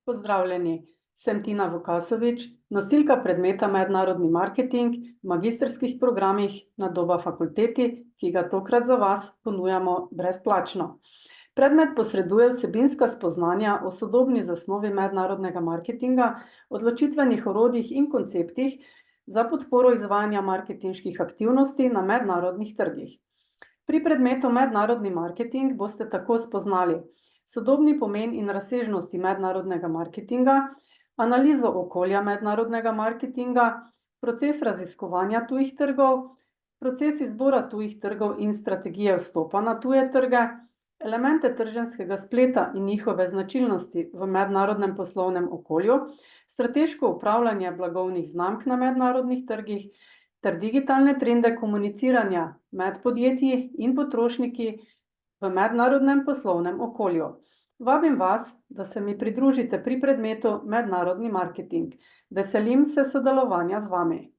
Pozdravljeni, sem Tina Vukasovič, nosilka predmeta Mednarodni marketing v magistrskih programih na Doba fakulteti, ki ga tokrat za vas ponujamo brezplačno. Predmet posreduje vsebinska spoznanja o sodobni zasnovi mednarodnega marketinga, odločitvenih orodjih in konceptih za podporo izvajanja marketinških aktivnosti na mednarodnih trgih. Pri predmetu Mednarodni marketing boste tako spoznali sodobni pomen in razsežnosti mednarodnega marketinga, analizo okolja mednarodnega marketinga, proces raziskovanja tujih trgov, proces izbora tujih trgov in strategije vstopa na tuje trge, elemente trženjskega spleta in njihove značilnosti v mednarodnem poslovnem okolju, strateško upravljanje blagovnih znamk na mednarodnih trgih ter digitalne trende komuniciranja med podjetji in potrošniki v mednarodnem poslovnem okolju. Vabim vas, da se mi pridružite pri predmetu Mednarodni marketing. Veselim se sodelovanja z vami.